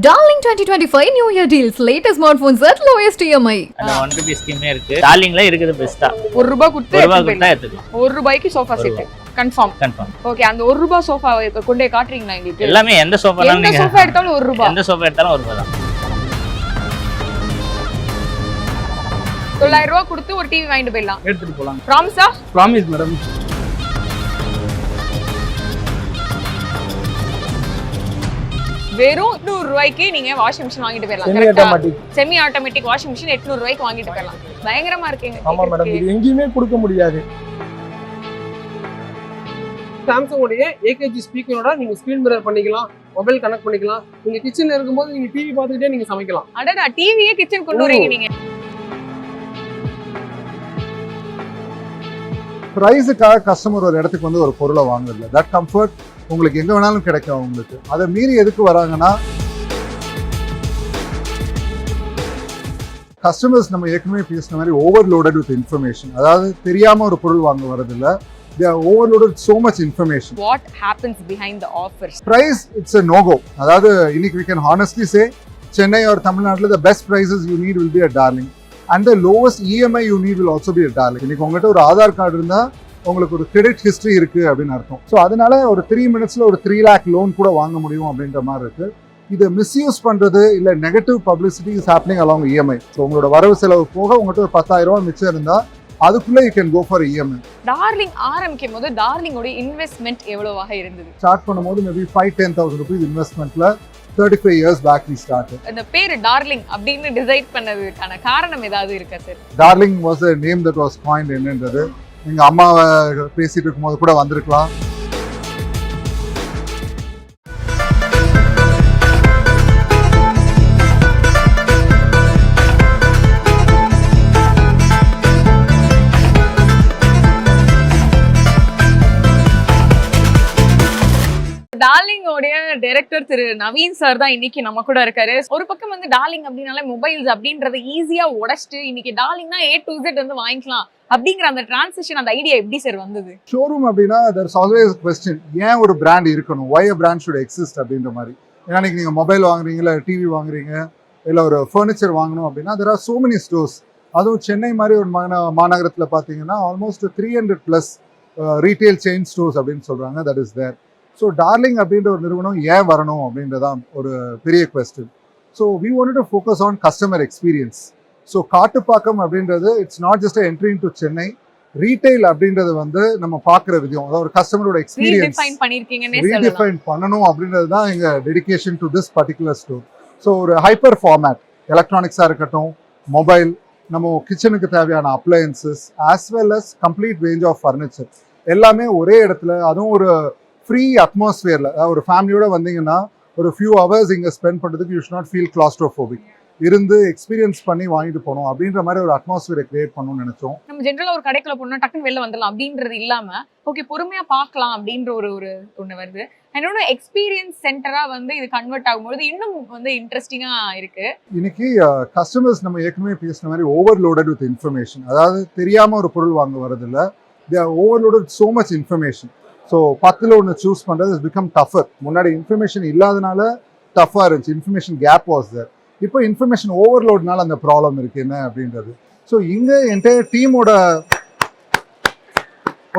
Darling 2025 New Year deals. Latest smartphones at lowest EMI. அந்த 1 Ruby ஸ்கீமே இருக்கு. டார்லிங்ல இருக்குது பெஸ்டா. 1 ரூபாய் கொடுத்து எடுத்துக்கலாம். 1 ரூபாய்க்கு சோஃபா செட் கன்ஃபார்ம். ஓகே, அந்த 1 ரூபாய் சோஃபா கொண்டே காட்றீங்களா உங்களுக்கு? எல்லாமே எந்த சோஃபா நீங்க எந்த சோஃபா எடுத்தாலும் 1 ரூபாய். எந்த சோஃபா எடுத்தாலும் 1 ரூபாய் தான். 900 ரூபாய் கொடுத்து ஒரு டிவி வாங்கிட்டு போயிடலாம். எடுத்துட்டு போலாம். ப்ராமிஸா? Promise madam. வெறும் 800 ரூபாய்க்கு நீங்க வாஷிங் மிஷின் வாங்கிட்டு போயிடலாம். செமி ஆட்டோமேட்டிக் வாஷிங் மிஷின் 800 ரூபாய்க்கு வாங்கிட்டு போயிடலாம். பயங்கரமா இருக்கீங்க. ஆமா மேடம், இது எங்கேயுமே கொடுக்க முடியாது. சாம்சங் உடைய ஏகேஜி ஸ்பீக்கரோட நீங்க ஸ்கிரீன் மிரர் பண்ணிக்கலாம், மொபைல் கனெக்ட் பண்ணிக்கலாம். நீங்க கிச்சன்ல இருக்கும்போது நீங்க டிவி பார்த்துக்கிட்டே நீங்க சமைக்கலாம். அடடா, டிவியே கிச்சன் கொண்டு வரீங்க நீங்க. ப்ரைஸுக்காக கஸ்டமர் ஒரு இடத்துக்கு வந்து ஒரு பொருளை வாங்குறதில்ல. தட் கம்ஃபர்ட் உங்களுக்கு எங்கே வேணாலும் கிடைக்கும் உங்களுக்கு. அதை மீறி எதுக்கு வராங்கன்னா, கஸ்டமர்ஸ் நம்ம ஏற்கனவே பேசின மாதிரி ஓவர்லோடட் வித் இன்ஃபர்மேஷன். அதாவது தெரியாமல் ஒரு பொருள் வாங்க வரதில்லை. They are overloaded with so much information. What happens behind the offers? Price, it's a no-go. அதாவது இன்னைக்கு we can honestly say, Chennai or Tamil Nadu, the best prices you need will be a Darling. And the lowest EMI you need will also be a Darling. இன்னைக்கு உங்கள்கிட்ட ஒரு Aadhaar card இருந்தால் உங்களுக்கு ஒரு credit history இருக்குது அப்படின்னு அர்த்தம். So அதனால ஒரு 3 மினிட்ஸில் ஒரு 3 lakh லோன் கூட வாங்க முடியும் அப்படின்ற மாதிரி இருக்குது. இதை மிஸ்யூஸ் பண்ணுறது இல்லை negative publicity is happening along EMI. So உங்களோட வரவு செலவு போக உங்கள்கிட்ட ஒரு 10,000 ரூபா மிச்சம் இருந்தால் அதுக்குள்ளே you can go for EMI. Darling ஆரம்பிக்கும் போது டார்லிங்கோட இன்வெஸ்ட்மெண்ட் எவ்வளவாக இருந்தது? ஸ்டார்ட் பண்ணும்போது மேபி 5-10,000 rupees இன்வெஸ்ட்மெண்ட்டில் 35 years back we started. அந்த பேர் டார்லிங் அப்படின்னு டிசைட் பண்ணதுக்கான காரணம் ஏதாவது இருக்கா sir? Darling was a name that was coined என்னன்றது எங்க அம்மாவை பேசிட்டு இருக்கும்போது கூட வந்திருக்கலாம். டார்லிங்கோடைய டைரக்டர் திரு நவீன் சார் தான் இன்னைக்கு நம்ம கூட இருக்காரு. ஒரு பக்கம் வந்து டார்லிங் அப்படின்னாலே மொபைல்ஸ் அப்படின்றத ஈஸியா உடைச்சிட்டு இன்னைக்கு டார்லிங்னா A to Z வந்து வாங்கிக்கலாம் அப்படிங்கிற அந்த டிரான்சிஷன், அந்த ஐடியா எப்படி சார் வந்தது? ஷோரூம் அப்படின்னா there's always a question, ஏன் ஒரு பிராண்ட் இருக்கணும், why a brand should exist அப்படின்ற மாதிரி. ஏன்னா நீங்கள் மொபைல் வாங்குறீங்க, இல்லை டிவி வாங்குறீங்க, இல்லை ஒரு ஃபர்னிச்சர் வாங்கணும் அப்படின்னா there are so many stores. அதுவும் சென்னை மாதிரி ஒரு மாநகரத்தில் பார்த்தீங்கன்னா ஆல்மோஸ்ட் 300+ ரீட்டைல் செயின் ஸ்டோர்ஸ் அப்படின்னு சொல்கிறாங்க. That is there. So Darling அப்படின்ற ஒரு நிறுவனம் ஏன் வரணும் அப்படின்றதான் ஒரு பெரிய question. So we wanted to focus on customer experience. So காட்டுப்பாக்கம் அப்படின்றது it's not just entry into Chennai. Retail அப்படின்றது வந்து நம்ம பார்க்குற விதம், அதாவது ஒரு கஸ்டமரோட எக்ஸ்பீரியன்ஸ் ரீடிஃபைன் பண்ணணும் அப்படின்றது தான் எங்கள் dedication to this particular store. So ஒரு ஹைப்பர் ஃபார்மேட், எலக்ட்ரானிக்ஸாக இருக்கட்டும், மொபைல், நம்ம கிச்சனுக்கு தேவையான appliances as well as complete range of furniture எல்லாமே ஒரே இடத்துல, அதுவும் ஒரு ஃப்ரீ அட்மாஸ்பியரில். ஒரு ஃபேமிலியோட வந்தீங்கன்னா ஒரு ஃபியூ ஹவர்ஸ் இங்கே ஸ்பெண்ட் பண்ணுறதுக்கு you should not feel claustrophobic, இருந்து எக்ஸ்பீரியன்ஸ் பண்ணி வாங்கிட்டு போகணும் அப்படின்ற மாதிரி ஒரு அட்மாஸ்பியரை கிரியேட் பண்ணணும்னு நினைச்சோம். நம்ம ஜென்ரலாக ஒரு கடைக்குள்ள போனால் டக்குன்னு வெளில வந்துடலாம் அப்படின்றது இல்லாமல் ஓகே பொறுமையாக பார்க்கலாம் அப்படின்ற ஒரு ஒன்று வருது. என்னோட எக்ஸ்பீரியன்ஸ் சென்டராக வந்து இது கன்வெர்ட் ஆகும்போது இன்னும் வந்து இன்ட்ரெஸ்டிங்காக இருக்குது. இன்னைக்கு கஸ்டமர்ஸ் நம்ம ஏற்கனவே பேசின மாதிரி ஓவர்லோடட் வித் இன்ஃபர்மேஷன். அதாவது தெரியாமல் ஒரு பொருள் வாங்க வரதில்லை. They are overloaded so much information. So 10ல் ஒன்று சூஸ் பண்ணுறது இஸ் பிகம் டஃபர். முன்னாடி இன்ஃபர்மேஷன் இல்லாதனால டஃப்பாக இருந்துச்சு, இன்ஃபர்மேஷன் கேப் வாஸ் தேர். இப்போ இன்ஃபர்மேஷன் ஓவர்லோட்னால அந்த ப்ராப்ளம் இருக்குது என்ன அப்படின்றது. ஸோ இங்கே என்டையர் டீமோட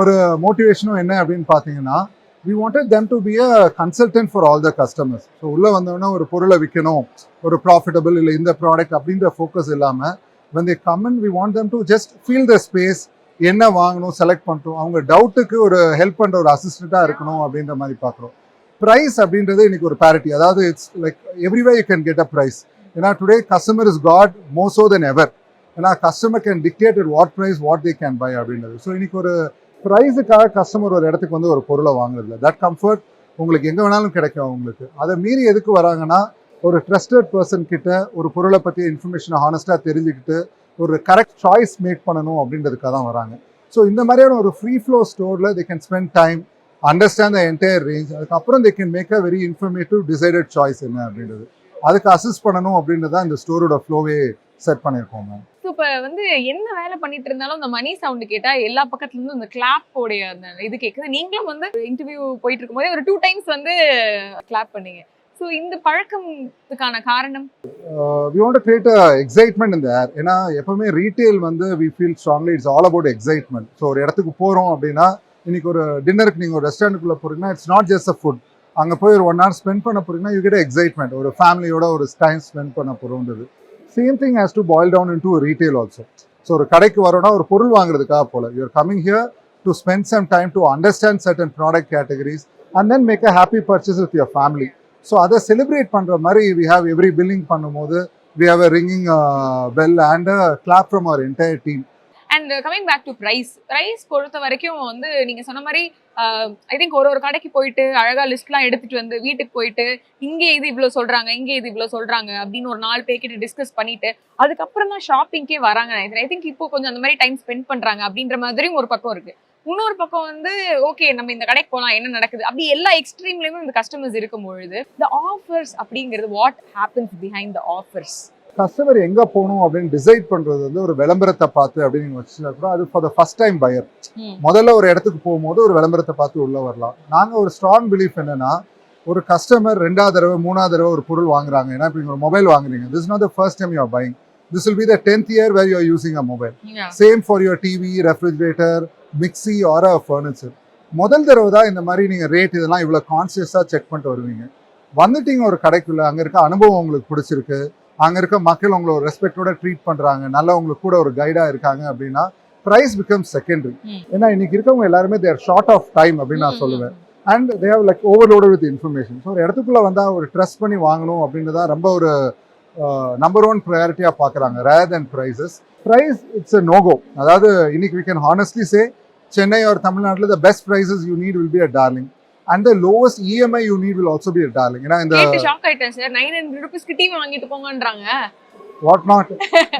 ஒரு மோட்டிவேஷனும் என்ன அப்படின்னு பார்த்தீங்கன்னா, we wanted them to be a consultant for all the customers. So உள்ளே வந்தோடனே ஒரு பொருளை விற்கணும், ஒரு ப்ராஃபிட்டபிள் இல்லை இந்த ப்ராடக்ட் அப்படின்ற ஃபோக்கஸ் இல்லாமல் when they come in we want them to just feel the space, என்ன வாங்கணும் செலக்ட் பண்ணிட்டோம், அவங்க டவுட்டுக்கு ஒரு ஹெல்ப் பண்ணுற ஒரு அசிஸ்டண்ட்டாக இருக்கணும் அப்படின்ற மாதிரி பார்க்குறோம். ப்ரைஸ் அப்படின்றது இன்னைக்கு ஒரு பேரிட்டி, அதாவது it's like everywhere you can get a price. ஏன்னா today customer is got more so than ever. ஏன்னா customer can dictate at what price what they can buy அப்படின்றது. ஸோ இன்னைக்கு ஒரு ப்ரைஸுக்காக கஸ்டமர் ஒரு இடத்துக்கு வந்து ஒரு பொருளை வாங்குறதில்ல. தட் கம்ஃபர்ட் உங்களுக்கு எங்கே வேணாலும் கிடைக்கும் அவங்களுக்கு. அதை மீறி எதுக்கு வராங்கன்னா, ஒரு ட்ரஸ்டட் பர்சன் கிட்ட ஒரு பொருளை பற்றிய இன்ஃபர்மேஷனை ஹானஸ்ட்டாக தெரிஞ்சுக்கிட்டு ஒரு கரெக்ட் சாய்ஸ் மேக் பண்ணணும் அப்படின்றதுக்காக தான் வராங்க. ஸோ இந்த மாதிரியான ஒரு ஃப்ரீ ஃப்ளோ ஸ்டோரில் they can spend time, understand the entire range. அதுக்கப்புறம் they can make a very informative decided choice என்ன அப்படின்றது. அதுக்கு அசிஸ்ட் பண்ணணும் அப்படின்றது தான் இந்த ஸ்டோரோட ஃப்ளோவே செட் பண்ணியிருக்கோம் மேம். இப்போ வந்து என்ன வேலை பண்ணிட்டு இருந்தாலும் அந்த மணி சவுண்ட் கேட்டா எல்லா பக்கத்துல இருந்து அந்த கிளாப் உடைய அந்த இது கேட்குது. நீங்களும் வந்து இன்டர்வியூ போயிட்டு இருக்கும்போது ஒரு 2 times வந்து கிளாப் பண்ணீங்க. ஸோ இந்த பழக்கத்துக்கான காரணம் we want to create a excitement in the air. ஏன்னா எப்பவுமே ரீட்டைல் வந்து we feel strongly it's all about excitement. So ஒரு இடத்துக்கு போகிறோம் அப்படின்னா இன்னைக்கு ஒரு டின்னருக்கு நீங்கள் ஒரு ரெஸ்டாரண்ட்டுக்குள்ளே போகிறீங்கன்னா it's not just a food. அங்கே போய் ஒரு 1 hour ஸ்பெண்ட் பண்ண போகிறீங்கன்னா யூ கெட் எக்ஸைட்மெண்ட், ஒரு ஃபேமிலியோட ஒரு டைம் ஸ்பெண்ட் பண்ண போகிறோன்றது. Same thing has to boil down into retail also. So ஒரு கடைக்கு வரோன்னா ஒரு பொருள் வாங்குறதுக்காக போல you're coming here to spend some time to understand certain product categories and then make a happy purchase with your family. So அதை celebrate பண்ணுற மாதிரி வி ஹாவ் எவ்ரி பில்லிங் பண்ணும்போது we have a ringing bell and a clap from our entire team. And coming back to price பொறுத்த வரைக்கும் வந்து நீங்க சொன்ன மாதிரி ஐ திங்க் ஒரு கடைக்கு போயிட்டு அழகா லிஸ்ட்லாம் எடுத்துட்டு வந்து வீட்டுக்கு போயிட்டு இங்கே இது இவ்வளோ சொல்றாங்க, இங்கே இது இவ்வளோ சொல்றாங்க அப்படின்னு ஒரு 4 பேக்கிட்ட டிஸ்கஸ் பண்ணிட்டு அதுக்கப்புறம் தான் ஷாப்பிங்கே வராங்க. ஐ திங்க் இப்போ கொஞ்சம் அந்த மாதிரி டைம் ஸ்பெண்ட் பண்றாங்க அப்படின்ற மாதிரியும் ஒரு பக்கம் இருக்கு. இன்னொரு பக்கம் வந்து ஓகே நம்ம இந்த கடைக்கு போகலாம், என்ன நடக்குது அப்படி எல்லா எக்ஸ்ட்ரீம்லயுமே இந்த கஸ்டமர்ஸ் இருக்கும் பொழுது இந்த ஆஃபர்ஸ் அப்படிங்கிறது what happens behind the offers? Customer எங்கே போகணும் அப்படின்னு டிசைட் பண்ணுறது வந்து ஒரு விளம்பரத்தை பார்த்து அப்படின்னு நீங்கள் வச்சுருக்கோம். அது for the first time buyer. முதல்ல ஒரு இடத்துக்கு போகும்போது ஒரு விளம்பரத்தை பார்த்து உள்ளே வரலாம். நாங்கள் ஒரு ஸ்ட்ராங் பிலீஃப் என்னன்னா, ஒரு கஸ்டமர் 2வது தடவை 3வது தடவை ஒரு பொருள் வாங்குறாங்க. ஏன்னா இப்போ நீங்கள் ஒரு மொபைல் வாங்குறீங்க, this is not the first time you are buying. This will be the 10th year where you are using a mobile. Same for your TV, refrigerator, mixie or a furniture. முதல் தடவை தான் இந்த மாதிரி நீங்கள் rate இதெல்லாம் இவ்வளோ கான்சியஸாக check பண்ணிட்டு வருவீங்க. வந்துட்டீங்க ஒரு கடைக்குள்ள, அங்கே இருக்க அனுபவம் உங்களுக்கு பிடிச்சிருக்கு, அங்கே இருக்க மக்கள் உங்களை ஒரு ரெஸ்பெக்டோட ட்ரீட் பண்ணுறாங்க, நல்லா உங்களுக்கு கூட ஒரு கைடாக இருக்காங்க அப்படின்னா ப்ரைஸ் பிகம்ஸ் செகண்டரி. ஏன்னா இன்னைக்கு இருக்கவங்க எல்லாருமே தேர் ஷார்ட் ஆஃப் டைம் அப்படின்னு நான் சொல்லுவேன். And they have like overloaded with information. So ஒரு இடத்துக்குள்ளே வந்தால் ஒரு ட்ரஸ்ட் பண்ணி வாங்கணும் அப்படின்றதான் ரொம்ப ஒரு நம்பர் 1 ப்ரையாரிட்டியாக பார்க்குறாங்க ரேர் than prices. Price it's a no go. அதாவது இன்னைக்கு we can honestly say Chennai or தமிழ்நாட்டில் the best prices you need will be a darling. And the lowest EMI you need will also be a darling. ஏன்னா இந்த shock ஆயிட்டேன் sir, 900 ரூபீஸ்க்கு TV வாங்கிட்டு போங்கன்றாங்க. What not.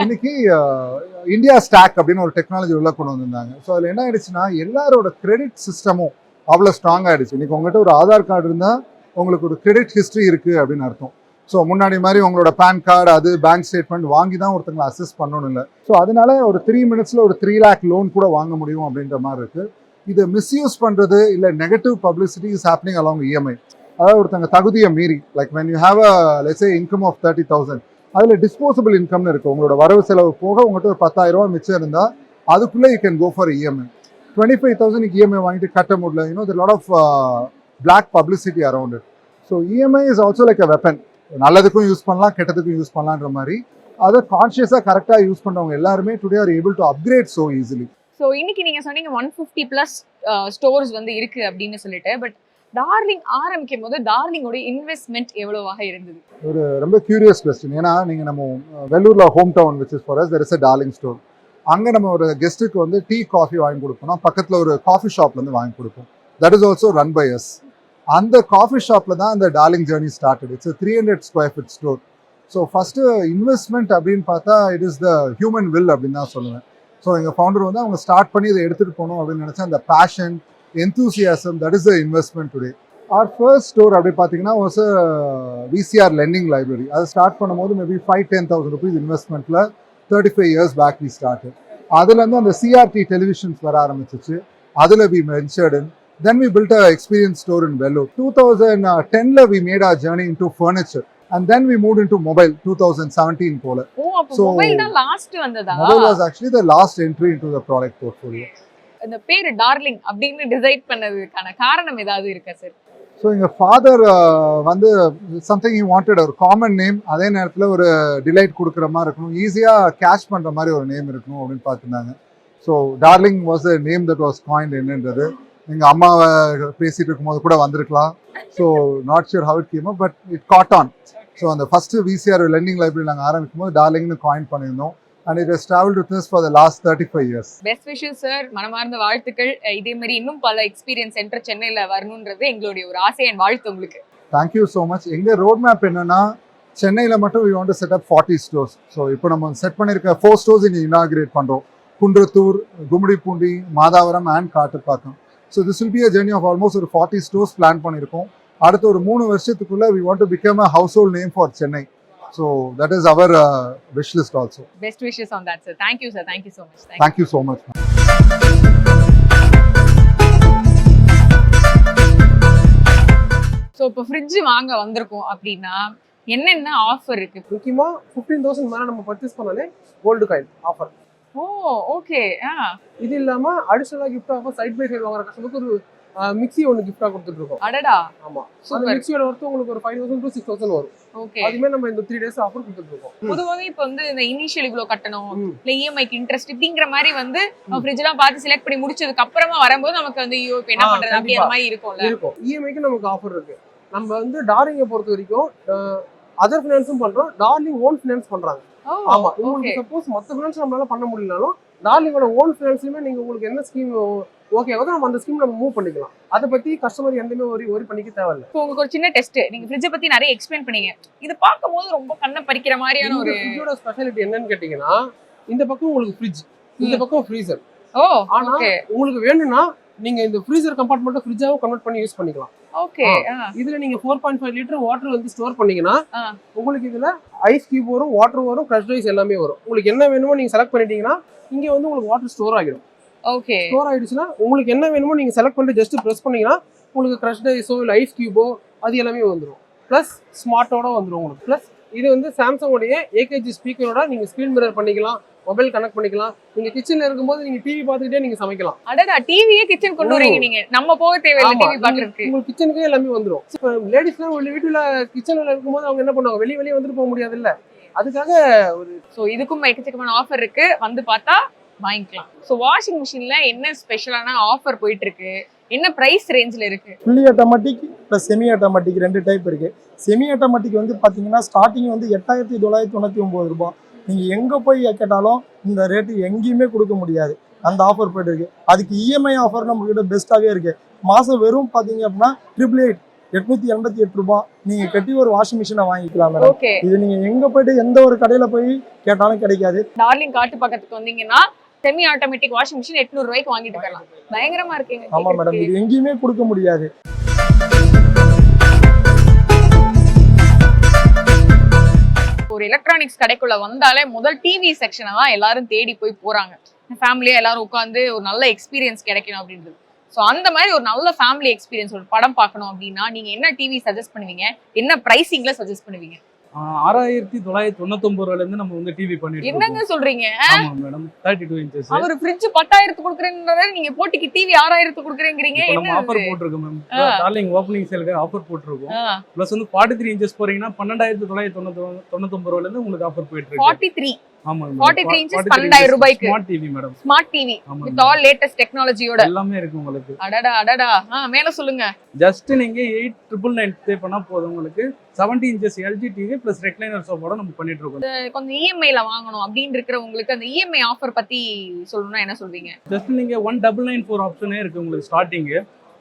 இன்னைக்கு இந்தியா ஸ்டாக் அப்படின்னு ஒரு டெக்னாலஜி உள்ள கொண்டு வந்திருந்தாங்க. ஸோ அதில் என்ன ஆயிடுச்சுன்னா எல்லாரோட கிரெடிட் சிஸ்டமும் அவ்வளோ ஸ்ட்ராங் ஆயிடுச்சு. இன்னைக்கு உங்கள்கிட்ட ஒரு ஆதார் கார்டு இருந்தால் உங்களுக்கு ஒரு கிரெடிட் ஹிஸ்ட்ரி இருக்குது அப்படின்னு அர்த்தம். ஸோ முன்னாடி மாதிரி உங்களோட பேன் கார்டு அது பேங்க் ஸ்டேட்மெண்ட் வாங்கி தான் ஒருத்தங்களை அசஸ் பண்ணணும் இல்லை. ஸோ அதனால ஒரு 3 minutes ஒரு 3 lakh லோன் கூட வாங்க முடியும் அப்படின்ற மாதிரி இருக்குது. இதை மிஸ்யூஸ் பண்ணுறது இல்லை negative publicity is happening along EMI. அதாவது ஒருத்தங்க தகுதியை மீறி like when you have a let's say income of 30,000, அதில் டிஸ்போசபிள் இன்கம்னு இருக்குது. உங்களோட வரவு செலவு போக உங்கள்கிட்ட ஒரு 10,000 ரூபா மிச்சம் இருந்தால் அதுக்குள்ளே you can go for EMI. 25,000 EMI வாங்கிட்டு கட்ட முடியல. there are a lot of black publicity around it. So EMI is also like a weapon. நல்லதுக்கும் யூஸ் பண்ணலாம், கெட்டதுக்கும் யூஸ் பண்ணலான்ற மாதிரி அதை கான்ஷியஸாக கரெக்டாக யூஸ் பண்ணுறவங்க எல்லாருமே today are able to upgrade so easily. So இன்னைக்கு நீங்க சொன்னீங்க 150+ ஸ்டோர்ஸ் வந்து இருக்கு அப்படின்னு சொல்லிட்டு, பட் டார்லிங் ஆரம்பிக்கும் போது டார்லிங்கோட இன்வெஸ்ட்மெண்ட் எவ்வளவாக இருந்தது? ஒரு ரொம்ப கியூரியஸ் கொஸ்டின். ஏன்னா நீங்கள் நம்ம வெள்ளூரில் home town which is for us there is a Darling store. அங்கே நம்ம ஒரு கெஸ்ட்டுக்கு வந்து டீ காஃபி வாங்கி கொடுப்போம்னா பக்கத்தில் ஒரு காஃபி ஷாப்லேருந்து வாங்கி கொடுப்போம். That is also run by us. அந்த காஃபி ஷாப்பில் தான் அந்த darling journey started. It's 300 square feet store. So first investment அப்படின்னு பார்த்தா it is the human will அப்படின்னு தான் சொல்லுவேன். ஸோ எங்கள் ஃபவுண்டர் வந்து அவங்க ஸ்டார்ட் பண்ணி இதை எடுத்துகிட்டு போகணும் அப்படின்னு நினச்சா அந்த fashion, enthusiasm, that is the investment today. Our first store அப்படி பார்த்தீங்கன்னா was a VCR lending library. அதை ஸ்டார்ட் பண்ணும்போது மேபி 5-10,000 rupees இன்வெஸ்ட்மெண்ட்டில் 35 years back we started. அதுலேருந்து அந்த CRT டெலிவிஷன்ஸ் வர ஆரம்பிச்சிச்சு. அதில் we ventured in. Then we built a experience store in Vellore. 2010 we made our journey into furniture. And then we moved into mobile 2017 போல. ஓ அப்ப mobile தான் last வந்ததா? Mobile was actually the last entry into the product portfolio. இந்த பேர் darling அப்படின்னு decide பண்ணதுக்கான காரணம் ஏதாவது இருக்கா சார்? ஸோ எங்கள் ஃபாதர் வந்து சம்திங் ஹி வாண்டட், ஒரு காமன் நேம், அதே நேரத்தில் ஒரு டிலைட் கொடுக்குற மாதிரி இருக்கணும், ஈஸியாக கேட்ச் பண்ணுற மாதிரி ஒரு நேம் இருக்கணும் அப்படின்னு பார்த்துருந்தாங்க. So darling was a name that was coined என்னன்றது எங்கள் அம்மாவை பேசிகிட்டு இருக்கும்போது கூட வந்திருக்கலாம். So not sure how it came up, but it caught on. So அந்த ஃபஸ்ட்டு VCR லெண்டிங் லைப்ரரி நாங்கள் ஆரம்பிக்கும் போது டார்லிங்னு காயின் பண்ணியிருந்தோம். And it has traveled with us for the last 35 years. Best wishes sir, மனமார்ந்த வாழ்த்துக்கள். இதே மாதிரி இன்னும் பல எக்ஸ்பீரியன்ஸ் சென்டர் சென்னையில் வரணுன்றது எங்களுடைய ஒரு ஆசை அண்ட் வாழ்த்து உங்களுக்கு. Thank you so much. எங்கள் ரோட் மேப் என்னன்னா சென்னையில் மட்டும் we want to set up 40 stores. So இப்போ நம்ம செட் பண்ணியிருக்க 4 stores இங்கே இனாகிரேட் பண்ணுறோம். Kundrathur, Gummidipoondi, Madhavaram and Kattupakkam. So this will be a journey of almost ஒரு 40 stores பிளான் பண்ணியிருக்கோம். அடுத்த ஒரு 3 வருஷத்துக்குள்ள we want to become a household name for Chennai. So that is our wish list also. Best wishes on that, sir. Thank you, sir. Thank you so much. Thank you so much. So இப்போ fridge வாங்க வந்திருக்கோம் அப்படின்னா என்னென்ன offer இருக்கு? முக்கியமா 15,000 மேல நம்ம purchase பண்ணாலே gold coin offer. Oh okay. இது இல்லாம அடிஷனலா gift offer side by side வாங்குற கஸ்டமருக்கு ஒரு மிக்ஸி ஒன்று கிஃப்டா கொடுத்துட்டு இருக்கோம். அடடா ஆமா, அந்த சூப்பர். மிக்ஸியோட ஒர்த்து உங்களுக்கு ஒரு 5,000 to 6,000 வரும். ஓகே. அதுமே நம்ம இந்த 3 days ஆஃபர் கொடுத்துட்டு இருக்கோம். பொதுவாகவே இப்போ வந்து இந்த இனிஷியல் இவ்வளோ கட்டணும் இல்லை இஎம்ஐக்கு இன்ட்ரெஸ்ட் இப்படிங்கிற மாதிரி வந்து ஃப்ரிட்ஜ் எல்லாம் பார்த்து செலக்ட் பண்ணி முடிச்சதுக்கு அப்புறமா வரும்போது நமக்கு வந்து ஐயோ இப்போ என்ன பண்றது அப்படி அந்த மாதிரி இருக்கும்ல. இருக்கும். இஎம்ஐக்கு நமக்கு ஆஃபர் இருக்கு. நம்ம வந்து டார்லிங்கை பொறுத்த வரைக்கும் அதர் ஃபினான்ஸும் பண்றோம், டார்லிங் ஓன் ஃபினான்ஸ் பண்றாங்க. ஆமா, உங்களுக்கு சப்போஸ் மற்ற ஃபினான்ஸ் நம்மளால பண்ண முடியலனாலும் டார்லிங்கோட ஓன் ஃபினான்ஸ்லயுமே நீங்க உங்களுக்கு என்ன ஸ்கீம் ஓகே ஆகுதோ நம்ம அந்த ஸ்கீம் நம்ம மூவ் பண்ணிக்கலாம். அதை பத்தி கஸ்டமர் எந்தமே ஒரு பண்ணிக்க தேவையில்லை. இப்போ உங்களுக்கு ஒரு சின்ன டெஸ்ட், நீங்க ஃப்ரிட்ஜை பத்தி நிறைய எக்ஸ்பிளைன் பண்ணீங்க. இது பார்க்கும்போது ரொம்ப கண்ணை பறிக்கிற மாதிரியான ஒரு ஃப்ரிட்ஜோட ஸ்பெஷாலிட்டி என்னன்னு கேட்டீங்கன்னா, இந்த பக்கம் உங்களுக்கு ஃப்ரிட்ஜ், இந்த பக்கம் ஃப்ரீசர். ஓ ஆனா உங்களுக்கு வேணும்னா நீங்க இந்த ஃப்ரீசர் கம்பார்ட்மெண்ட்டை ஃப்ரிட்ஜாவும் கன்வெர்ட் பண்ணி யூஸ் பண்ணிக்கலாம். ஓகே. இதுல நீங்க 4.5 லிட்டர் வாட்டர் வந்து ஸ்டோர் பண்ணீங்கன்னா உங்களுக்கு இதுல ஐஸ் கியூப் வரும், வாட்டர் வரும், கிரஷ்ட் ஐஸ் எல்லாமே வரும். உங்களுக்கு என்ன வேணுமோ நீங்க செலக்ட் பண்ணிட்டீங்கன்னா இங்க வந்து உங்களுக்கு வாட்டர் ஸ்டோர் ஆகிடும். ஓகே. ஸ்டோர் ஆயிடுச்சுன்னா உங்களுக்கு என்ன வேணுமோ நீங்க செலக்ட் பண்ணிட்டு ஜஸ்ட் பிரஸ் பண்ணீங்கன்னா உங்களுக்கு கிரஷ்ட் ஐஸோ இல்லை ஐஸ் கியூபோ அது எல்லாமே வந்துடும். ப்ளஸ் ஸ்மார்ட்டோட வந்துடும் உங்களுக்கு. ப்ளஸ் இது வந்து சாம்சங்கோடைய ஏகேஜி ஸ்பீக்கரோட நீங்க ஸ்கிரீன் மிரர் பண்ணிக்கலாம், மொபைல் கனெக்ட் பண்ணிக்கலாம். நீங்க கிச்சன்ல இருக்கும்போது நீங்க டிவி பார்த்துக்கிட்டே நீங்க சமைக்கலாம். அடடா, டிவியே கிச்சன் கொண்டு வரீங்க நீங்க. நம்ம போக தேவையில்லை டிவி பார்க்கிறதுக்கு. உங்களுக்கு கிச்சனுக்கே எல்லாமே வந்துடும். இப்போ லேடிஸ்லாம் ஒரு வீட்டுல கிச்சன்ல இருக்கும்போது அவங்க என்ன பண்ணுவாங்க, வெளியே வந்துட்டு போக முடியாது இல்ல, அதுக்காக ஒரு ஸோ இதுக்கும் எக்கச்சக்கமான ஆஃபர் இருக்கு, வந்து பார்த்தா வாங்கிக்கலாம். ஸோ வாஷிங் மிஷின்ல என்ன ஸ்பெஷலான ஆஃபர் போயிட்டு இருக்கு, என்ன பிரைஸ் ரேஞ்சில் இருக்கு? Fully automatic plus semi automatic 2 type இருக்கு. செமி ஆட்டோமேட்டிக் வந்து பார்த்தீங்கன்னா ஸ்டார்டிங் வந்து 8,999 ரூபாய். நீங்கள் எங்கே போய் கேட்டாலும் இந்த ரேட்டு எங்கேயுமே கொடுக்க முடியாது. அந்த ஆஃபர் போயிட்டு இருக்கு. அதுக்கு இஎம்ஐ ஆஃபர் நம்ம கிட்ட பெஸ்ட்டாகவே இருக்கு. மாதம் வெறும் பார்த்தீங்க அப்படின்னா 888 ரூபாய் நீங்கள் கட்டி ஒரு வாஷிங் மிஷினை வாங்கிக்கலாம் மேடம். ஓகே. இது நீங்கள் எங்கே போயிட்டு எந்த ஒரு கடையில் போய் கேட்டாலும் கிடைக்காது. டார்லிங் காட்டு பக்கத்துக்கு வந்தீங்கன்னா செமி ஆட்டோமேட்டிக் வாஷிங் மிஷின் 800 ரூபாய்க்கு வாங்கிட்டு போயிடலாம். பயங்கரமா இருக்கீங்க. ஆமா மேடம், இது எங்கேயுமே கொடுக்க முடியாது. ஒரு எலக்ட்ரானிக்ஸ் கடைக்குள்ள வந்தாலே முதல் டிவி செக்ஷனை தான் எல்லாரும் தேடி போய் போறாங்க. ஃபேமிலியா எல்லாரும் உட்காந்து ஒரு நல்ல எக்ஸ்பீரியன்ஸ் கிடைக்கணும் அப்படின்றது. ஸோ அந்த மாதிரி ஒரு நல்ல ஃபேமிலி எக்ஸ்பீரியன்ஸ் ஒரு படம் பார்க்கணும் அப்படின்னா நீங்க என்ன டிவி சஜஸ்ட் பண்ணுவீங்க, என்ன பிரைசிங்ல சஜஸ்ட் பண்ணுவீங்க? 6,999 ரூபாயில நம்ம வந்து டிவி பண்ணிட்டு என்னங்க சொல்றீங்க? ஆமா மேடம், 32 இன்ச்சஸ். அவர் ஃப்ரிட்ஜ் 10,000 கொடுக்குறேன்றத நீங்க போட்டிக்கு டிவி 6,000 கொடுக்குறேங்கறீங்க. நம்ம ஆஃபர் போட்டுருக்கோம் மேம். டார்லிங் ஓபனிங் சேலுக்கு ஆஃபர் போட்டுருக்கோம். ப்ளஸ் வந்து 43 இன்ச்சஸ் போறீங்கன்னா 12,999 ரூபாயில இருந்து உங்களுக்கு ஆஃபர் போயிட்டு இருக்கு. 43. ஆமா மேம், 43 இன்ச்சஸ் 12,000 ரூபாய்க்கு smart TV madam. Smart TV with all latest டெக்னாலஜியோட எல்லாமே இருக்கு உங்களுக்கு. அடடா அடடா. மேல சொல்லுங்க. ஜஸ்ட் நீங்க 8,999 பே பண்ணா போதும் உங்களுக்கு 70 inches LG TV plus recliner சோஃபாவோட நம்ம பண்ணிட்டு இருக்கோம். கொஞ்சம் இஎம்ஐல வாங்கணும் அப்படின்னு இருக்கிறவங்களுக்கு அந்த இஎம்ஐ ஆஃபர் பத்தி சொல்லணும்னா என்ன சொல்வீங்க? ஜஸ்ட் நீங்க 1994 ஆப்ஷனே இருக்கு உங்களுக்கு ஸ்டார்டிங்.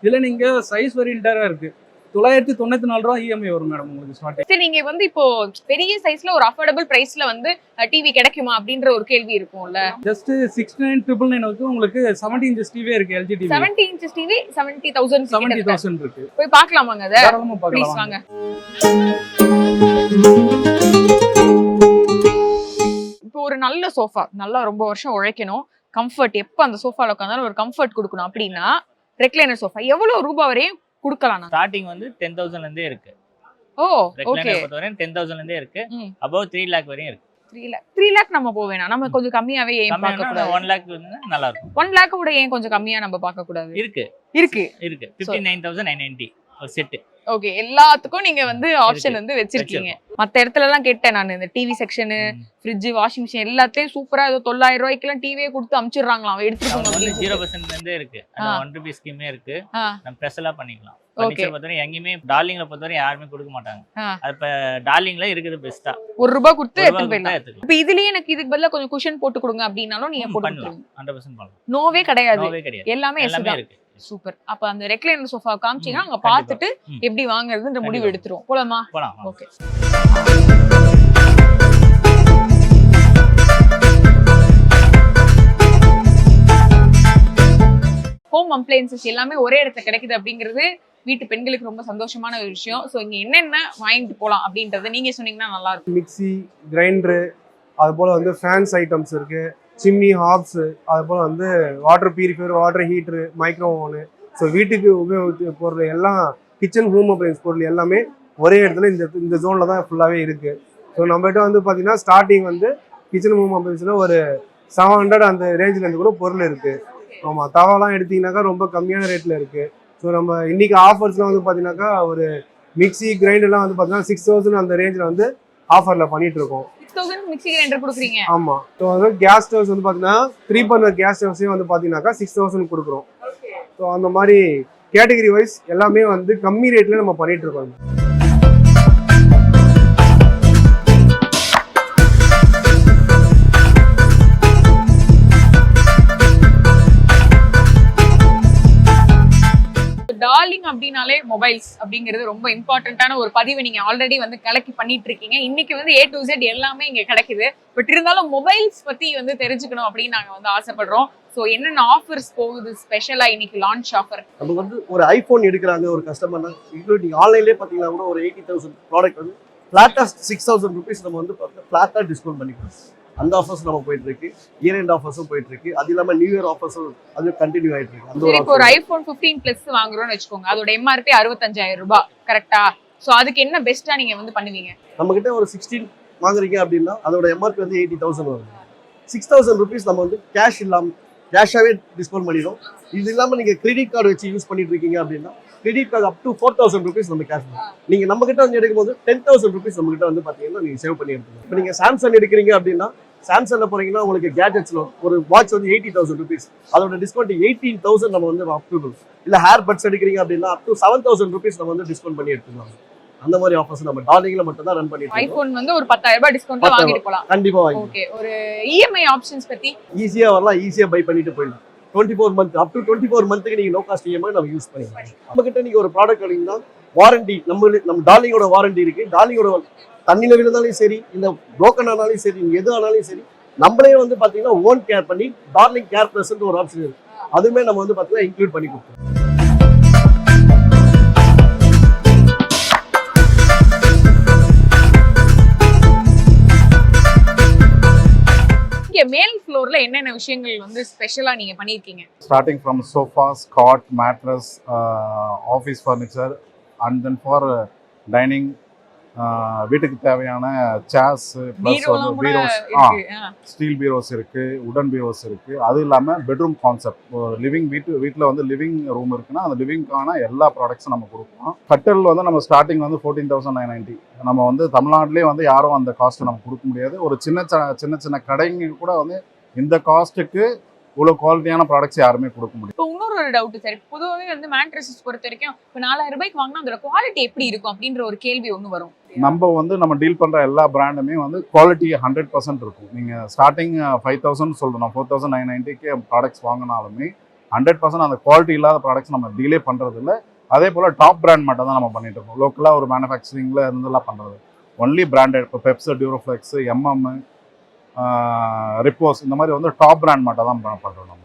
இதுல நீங்க சைஸ் வேரியண்டா இருக்கு. 994 ரூபாய் இஎம்ஐ வரும் மேடம் உங்களுக்கு ஸ்டார்டிங். சரி, நீங்க வந்து இப்போ பெரிய சைஸ்ல ஒரு அஃபோர்டபிள் பிரைஸ்ல வந்து டிவி கிடைக்குமா அப்படின்ற ஒரு கேள்வி இருக்கும்ல. ஜஸ்ட் 69,999 உங்களுக்கு 70 இன்ச்சஸ் டிவி இருக்கு, எல்ஜி டிவி. 70 இன்ச்சஸ் டிவி 70,000 70,000 இருக்கு. போய் பார்க்கலாமாங்க அத? தாராளமா ப்ளீஸ் பார்க்கலாம். வாங்க. இப்போ ஒரு நல்ல சோஃபா, நல்லா ரொம்ப வருஷம் உழைக்கணும், கம்ஃபர்ட், எப்ப அந்த சோஃபால உட்கார்ந்தாலும் ஒரு கம்ஃபர்ட் கொடுக்கணும் அப்படின்னா ரெக்லைனர் சோஃபா எவ்வளவு ரூபாய் வரையும் கொடுக்கலாம்? ஸ்டார்டிங் வந்து 10,000 ல இருந்தே இருக்கு. ஓ ரெக்லைனர் ஓகே. பொறுத்தவரை 10,000 ல இருந்தே இருக்கு. above 3 lakh வரையும் இருக்கு. 3 lakh நம்ம போக வேணாம், நம்ம கொஞ்சம் கம்மியாவே ஏன் பார்க்க கம்மியா கூடாது? 1 lakh இருந்தா நல்லா இருக்கும். 1 lakh விட ஏன் கொஞ்சம் கம்மியா நம்ம பார்க்க கூடாது? இருக்கு இருக்கு. 59,990 ஒரு செட். ஓகே, எல்லாத்துக்கும் நீங்க வந்து ஆப்ஷன் வந்து வச்சிருக்கீங்க. மத்த இடத்துல எல்லாம் கேட்டேன் நான், இந்த TV section, fridge, washing machine எல்லாத்தையும் சூப்பரா ஏதோ 9,000 ரூபாய்க்குலாம் டிவியே கொடுத்து அனுப்பிச்சிடுறாங்களாம், எடுத்துக்கோங்க அப்படின்னு. 0% ல இருந்தே இருக்கு. அந்த 1 ரூபீ ஸ்கீமே இருக்கு. நம்ம ஸ்பெஷலா பண்ணிக்கலாம். ஃபர்னிச்சர் பொறுத்தவரை எங்கேயுமே டார்லிங்ல பொறுத்தவரை யாருமே கொடுக்க மாட்டாங்க. அது இப்ப டார்லிங்ல இருக்குது பெஸ்டா. 1 ரூபாய் கொடுத்து எடுத்து போயிடலாம். எடுத்துக்கலாம். இப்ப இதுலயே எனக்கு இதுக்கு பதிலா கொஞ்சம் குஷன் போட்டு கொடுங்க அப்படினாலும் நீங்க போட்டு பண்ணலாம். 100% பண்ணலாம். நோவே கிடையாது. நோவே கிடையாது. எல்லாமே எல்லாமே இருக்கு. சூப்பர். அப்ப அந்த ரெக்லைனர் சோஃபா காமிச்சீங்கன்னா அங்க பார்த்துட்டு எப்படி வாங்குறதுன்ற முடிவு எடுத்துருவோம். போலாமா? போலாம். ஓகே. ஹோம் அப்ளையன்சஸ் எல்லாமே ஒரே இடத்துல கிடைக்குது அப்படிங்கிறது வீட்டு பெண்களுக்கு ரொம்ப சந்தோஷமான ஒரு விஷயம். ஸோ இங்க என்னென்ன வாங்கிட்டு போலாம் அப்படின்றத நீங்க சொன்னீங்கன்னா நல்லா இருக்கும். மிக்ஸி, கிரைண்டரு, அது போல் வந்து ஃபேன்ஸ் ஐட்டம்ஸ் இருக்குது, சிம்னி, ஹாப்ஸு, அது போல் வந்து வாட்டர் பியூரிஃபையர், வாட்டர் ஹீட்ரு, மைக்ரோ ஓவனு. ஸோ வீட்டுக்கு உபயோகித்து பொருள் எல்லாம் கிச்சன் ஹோம் அப்ளையன்ஸ் பொருள் எல்லாமே ஒரே இடத்துல இந்த ஜோனில் தான் ஃபுல்லாகவே இருக்குது. ஸோ நம்மகிட்ட வந்து பார்த்தீங்கன்னா ஸ்டார்டிங் வந்து கிச்சன் ஹோம் அப்ளையன்ஸில் ஒரு 700 அந்த ரேஞ்சிலேருந்து கூட பொருள் இருக்குது. ஆமாம், தவாலாம் எடுத்திங்கனாக்கா ரொம்ப கம்மியான ரேட்டில் இருக்குது. ஸோ நம்ம இன்றைக்கி ஆஃபர்ஸ்லாம் வந்து பார்த்தீங்கன்னாக்கா ஒரு மிக்ஸி கிரைண்டர்லாம் வந்து பார்த்தீங்கன்னா 6000 அந்த ரேஞ்சில் வந்து ஆஃபரில் பண்ணிகிட்ருக்கோம். 6000 மிக்ஸி கிரைண்டர் கொடுக்குறீங்க? ஆமாம். ஸோ அது கேஸ் ஸ்டவ்ஸ் வந்து பார்த்தீங்கன்னா 3 பர்னர் கேஸ் ஸ்டவ்ஸையும் வந்து பார்த்தீங்கன்னாக்கா 6000 கொடுக்குறோம். ஸோ அந்த மாதிரி கேட்டகரி வைஸ் எல்லாமே வந்து கம்மி ரேட்டில் நம்ம பண்ணிகிட்ருக்கோம். டார்லிங் அப்படின்னாலே மொபைல்ஸ் அப்படிங்கிறது ரொம்ப இம்பார்ட்டன்டான ஒரு பதிவு நீங்க ஆல்ரெடி வந்து கலக்கி பண்ணிட்டு இருக்கீங்க. இன்னைக்கு வந்து A to Z எல்லாமே இங்க கிடைக்குது. பட் இருந்தாலும் மொபைல்ஸ் பத்தி வந்து தெரிஞ்சுக்கணும் அப்படின்னு நாங்க வந்து ஆசைப்படுறோம். ஸோ என்னென்ன ஆஃபர்ஸ் போகுது ஸ்பெஷலா இன்னைக்கு லான்ச் ஆஃபர்? நமக்கு வந்து ஒரு ஐபோன் எடுக்கிறாங்க ஒரு கஸ்டமர்னா, இன்க்ளூடிங் ஆன்லைன்லேயே பார்த்தீங்கன்னா கூட ஒரு 80,000 ப்ராடக்ட் வந்து ஃபிளாட்டாக 6000 ருபீஸ் நம்ம வந்து ஃபிளாட்டாக டிஸ்கவுண்ட் பண்ணிக்கிறோம். அந்த ஆஃபர்ஸ் நம்ம போயிட்டு இருக்கு. இயர் எண்ட் ஆஃபர்ஸும் போயிட்டு இருக்கு. அது இல்லாமல் நியூ இயர் ஆஃபர்ஸும் அது கண்டினியூ ஆயிட்டு இருக்கு. அந்த இப்போ ஒரு iPhone 15 Plus வாங்குறோம்னு வச்சுக்கோங்க, அதோட MRP 65,000 ரூபாய், கரெக்டா? ஸோ அதுக்கு என்ன பெஸ்ட்டா நீங்க வந்து பண்ணுவீங்க? நம்ம கிட்ட ஒரு 16 வாங்குறீங்க அப்படின்னா அதோட MRP வந்து 80,000 வரும். 6000 ருபீஸ் நம்ம வந்து கேஷ் இல்லாமல் கேஷாகவே டிஸ்கவுண்ட் பண்ணிடும். இது இல்லாமல் நீங்கள் கிரெடிட் கார்டு வச்சு யூஸ் பண்ணிட்டு இருக்கீங்க அப்படின்னா credit card up to 4000 rupees நம்ம கேஷ் பண்ணுவோம். நீங்கள் நம்ம கிட்ட வந்து எடுக்கும்போது 10,000 ருபீஸ் நம்ம கிட்ட வந்து பார்த்தீங்கன்னா நீங்கள் சேவ் பண்ணி எடுத்துக்கலாம். இப்போ நீங்கள் சாம்சங் எடுக்கிறீங்க அப்படின்னா சாம்சங்ல போறீங்கன்னா உங்களுக்கு கேஜெட்ஸ்ல ஒரு வாட்ச் வந்து 80,000 ருபீஸ், அதோட டிஸ்கவுண்ட் 18,000 நம்ம வந்து அப்ரூவல். இல்லை ஹேர் பட்ஸ் எடுக்கிறீங்க அப்படின்னா அப் டு 7,000 ருபீஸ் நம்ம வந்து டிஸ்கவுண்ட் பண்ணி எடுத்துக்கலாம். அந்த மாதிரி ஆஃபர்ஸ் நம்ம டார்லிங்ல மட்டும் தான் ரன் பண்ணிட்டு இருக்கோம். ஐபோன் வந்து ஒரு 10,000 ரூபாய் டிஸ்கவுண்ட்ல வாங்கிட்டு போலாம். கண்டிப்பா வாங்கி. ஓகே, ஒரு EMI ஆப்ஷன்ஸ் பத்தி ஈஸியா வரலாம், ஈஸியா பை பண்ணிட்டு போயிடலாம். 24 மந்த் அப் டு 24 மந்த்க்கு நீங்க நோ காஸ்ட் EMI நம்ம யூஸ் பண்ணிக்கலாம். நம்ம கிட்ட நீங்க ஒரு ப்ராடக்ட் எடுத்தீங்கன்னா வாரண்டி நம்ம டார்லிங்கோட வாரண்டி இருக்கு. டார்லிங்கோட தண்ணியில விழுந்தாலும் சரி, இல்ல புரோக்கன் ஆனாலும் சரி, எது ஆனாலும் சரி, நம்மளே வந்து பாத்தீங்கன்னா ஓன் கேர் பண்ணி டார்லிங் கேர் பிளஸ் ஒரு ஆப்ஷன் இருக்கு. அதுவுமே நம்ம வந்து பாத்தீங்கன்னா இன்க்ளூட் பண்ணி கொடுப்போம். இங்க மேல் ஃப்ளோர்ல என்னென்ன விஷயங்கள் வந்து ஸ்பெஷலா நீங்க பண்ணிருக்கீங்க? Starting from sofas, cot, mattress, office furniture, and then for dining, வீட்டுக்கு தேவையான சேர்ஸ் ப்ளஸ் வந்து பீரோஸ், ஸ்டீல் பீரோஸ் இருக்கு, உடன் பீரோஸ் இருக்கு. அது இல்லாமல் பெட்ரூம் கான்செப்ட், லிவிங் வீட்டில் வந்து லிவிங் ரூம் இருக்குன்னா அந்த லிவிங்கான எல்லா ப்ராடக்ட்ஸும் நம்ம கொடுப்போம். கட்டல் வந்து நம்ம ஸ்டார்டிங் வந்து 14,990. நம்ம வந்து தமிழ்நாட்டிலே வந்து யாரும் அந்த காஸ்ட்டு நம்ம கொடுக்க முடியாது. ஒரு சின்ன கடைங்க கூட வந்து இந்த காஸ்ட்டுக்கு இவ்வளோ குவாலிட்டியான ப்ராடக்ட்ஸ் யாருமே கொடுக்க முடியும். இப்போ இன்னொரு ஒரு டவுட் சார், பொதுவாகவே வந்து மேட்ரஸஸ் பொறுத்த வரைக்கும் இப்போ 4000 ரூபாய்க்கு வாங்கினா அதோட குவாலிட்டி எப்படி இருக்கும் அப்படின்ற ஒரு கேள்வி ஒன்று வரும். நம்ம டீல் பண்ணுற எல்லா பிராண்டுமே வந்து குவாலிட்டி 100% இருக்கும். நீங்கள் ஸ்டார்டிங் 5,000 சொல்கிறோம், 4,990 ப்ராடக்ட்ஸ் வாங்கினாலுமே 100% அந்த குவாலிட்டி இல்லாத ப்ராடக்ட்ஸ் நம்ம டீலே பண்ணுறது இல்லை. அதே போல் டாப் பிராண்ட் மட்டும் தான் நம்ம பண்ணிட்டு இருக்கோம். லோக்கலாக ஒரு மேனுஃபேக்சரிங்கில் இருந்தெல்லாம் பண்ணுறது ஒன்லி பிராண்டட். இப்போ பெப்ஸ், டியூரோஃப்ளெக்ஸ், MM, ரிப்போஸ், இந்த மாதிரி வந்து டாப் பிராண்ட் மட்டும் தான் பண்ணுறோம் நம்ம.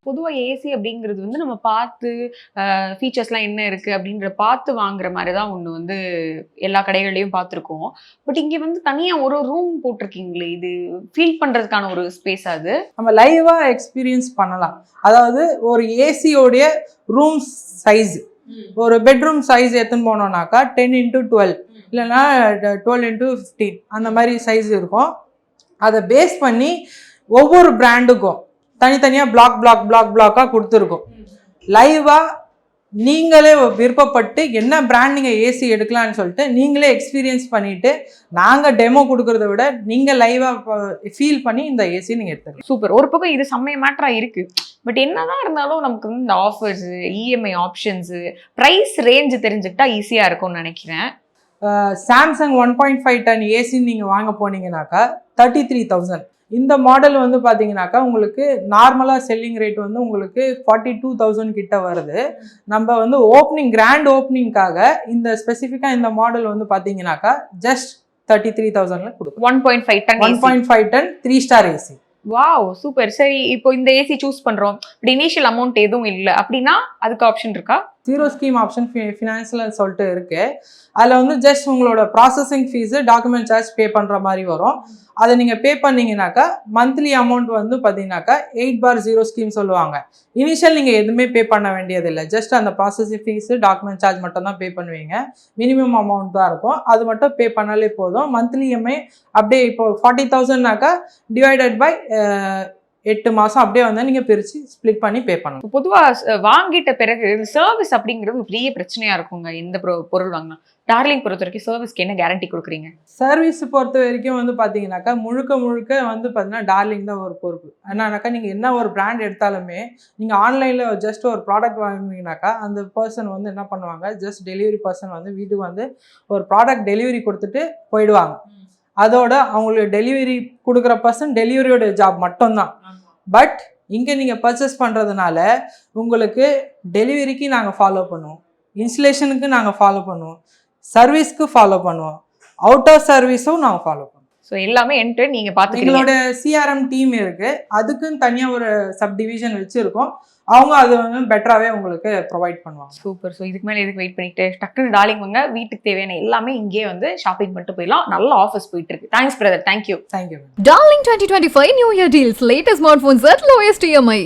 பொதுவாக ஏசி அப்படிங்கிறது வந்து நம்ம பார்த்து ஃபீச்சர்ஸ்லாம் என்ன இருக்குது அப்படின்ற பார்த்து வாங்குற மாதிரி தான் ஒன்று வந்து எல்லா கடைகள்லையும் பார்த்துருக்கோம். பட் இங்கே வந்து தனியாக ஒரு ரூம் போட்டிருக்கீங்களே, இது ஃபீல் பண்ணுறதுக்கான ஒரு ஸ்பேஸ். அது நம்ம லைவாக எக்ஸ்பீரியன்ஸ் பண்ணலாம். அதாவது ஒரு ஏசியோடைய ரூம் சைஸ், ஒரு பெட்ரூம் சைஸ் எடுத்துன்னு போனோம்னாக்கா 10x12 இல்லைன்னா 12x15 அந்த மாதிரி சைஸ் இருக்கும். அதை பேஸ் பண்ணி ஒவ்வொரு பிராண்டுக்கும் தனித்தனியாக பிளாக்காக கொடுத்துருக்கோம். லைவாக நீங்களே விருப்பப்பட்டு என்ன பிராண்ட் நீங்கள் ஏசி எடுக்கலான்னு சொல்லிட்டு நீங்களே எக்ஸ்பீரியன்ஸ் பண்ணிவிட்டு நாங்கள் டெமோ கொடுக்கறத விட நீங்கள் லைவாக ஃபீல் பண்ணி இந்த ஏசி நீங்கள் எடுத்துக்கலாம். சூப்பர். ஒரு பக்கம் இது செம்மைய மேட்டராக இருக்குது. பட் என்னதான் இருந்தாலும் நமக்கு வந்து இந்த offers, EMI options, price range தெரிஞ்சுக்கிட்டா ஈஸியாக இருக்கும்னு நினைக்கிறேன். சாம்சங் 1.5 டன் ஏசி நீங்கள் வாங்க போனீங்கன்னாக்கா 33,000. இந்த மாடல் வந்து பார்த்தீங்கன்னாக்கா உங்களுக்கு நார்மலாக செல்லிங் ரேட் வந்து உங்களுக்கு 42,000 கிட்ட வருது. நம்ம வந்து கிராண்ட் ஓப்பனிங்காக இந்த ஸ்பெசிஃபிக்காக இந்த மாடல் வந்து பார்த்தீங்கன்னாக்கா ஜஸ்ட் 33,000ல கொடுக்கும். 1.5 ton 3 star AC. Wow, super. சரி, இப்போ இந்த ஏசி சூஸ் பண்ணுறோம், பட் இனிஷியல் அமௌண்ட் எதுவும் இல்லை அப்படின்னா அதுக்கு ஆப்ஷன் இருக்கா? ஜீரோ ஸ்கீம் ஆப்ஷன் ஃபினான்ஸில் சொல்லிட்டு இருக்குது. அதில் வந்து ஜஸ்ட் உங்களோட processing fees document charge pay பண்ணுற மாதிரி வரும். அதை நீங்கள் பே பண்ணிங்கனாக்கா மந்த்லி அமௌண்ட் வந்து பார்த்தீங்கன்னாக்கா 8/0 ஸ்கீம் சொல்லுவாங்க. இனிஷியல் நீங்கள் எதுவுமே பே பண்ண வேண்டியதில்லை. ஜஸ்ட் அந்த ப்ராசஸிங் ஃபீஸு டாக்குமெண்ட் சார்ஜ் மட்டும் தான் பே பண்ணுவீங்க. மினிமம் அமௌண்ட் தான் இருக்கும். அது மட்டும் பே பண்ணாலே போதும். மந்த்லி இஎம்ஐ அப்படியே இப்போ 40,000னாக்கா டிவைடட் பை 8 மாதம் அப்படியே வந்து நீங்கள் பிரித்து ஸ்ப்ளிட் பண்ணி பே பண்ணணும். பொதுவாக வாங்கிட்ட பிறகு சர்வீஸ் அப்படிங்கிறது பெரிய பிரச்சனையா இருக்குங்க. எந்த பொருள் வாங்கினா டார்லிங் பொறுத்த வரைக்கும் சர்வீஸ்க்கு என்ன கேரண்டி கொடுக்குறீங்க? சர்வீஸ் பொறுத்த வரைக்கும் வந்து பார்த்தீங்கன்னாக்கா முழுக்க வந்து பார்த்தீங்கன்னா டார்லிங் தான் ஒரு பொறுப்பு. என்னன்னாக்கா நீங்கள் என்ன ஒரு பிராண்ட் எடுத்தாலுமே நீங்கள் ஆன்லைனில் ஜஸ்ட் ஒரு ப்ராடக்ட் வாங்கினீங்கனாக்கா அந்த பர்சன் வந்து என்ன பண்ணுவாங்க, ஜஸ்ட் டெலிவரி பர்சன் வந்து வீட்டுக்கு வந்து ஒரு ப்ராடக்ட் டெலிவரி கொடுத்துட்டு போயிடுவாங்க. அதோட அவங்களுக்கு டெலிவரி கொடுக்குற பர்சன் டெலிவரியோட ஜாப் மட்டும்தான். பட் இங்கே நீங்கள் பர்ச்சேஸ் பண்ணுறதுனால உங்களுக்கு டெலிவரிக்கு நாங்கள் ஃபாலோ பண்ணுவோம், இன்ஸ்டலேஷனுக்கு நாங்கள் ஃபாலோ பண்ணுவோம், சர்வீஸ்க்கு ஃபாலோ பண்ணுவோம், அவுட் ஆஃப் சர்வீஸும் நாங்கள் ஃபாலோ பண்ணுவோம். ஸோ எல்லாமே என்ட்டு நீங்கள் பார்த்துக்கிறீங்க. எங்களோட சிஆர்எம் டீம் இருக்குது, அதுக்குன்னு தனியாக ஒரு சப் டிவிஷன் வச்சுருக்கோம். அவங்க அது வந்து பெட்டராகவே உங்களுக்கு ப்ரொவைட் பண்ணுவாங்க. சூப்பர். ஸோ இதுக்கு மேலே எதுக்கு வெயிட் பண்ணிட்டு டக்குன்னு டார்லிங் வாங்க, வீட்டுக்கு தேவையான எல்லாமே இங்கே வந்து ஷாப்பிங் பண்ணிட்டு போயிடலாம். நல்ல ஆஃபர்ஸ் போயிட்டு இருக்கு. Thanks brother. Thank you. Thank you. Darling 2025 New Year deals. Latest smartphones at lowest EMI.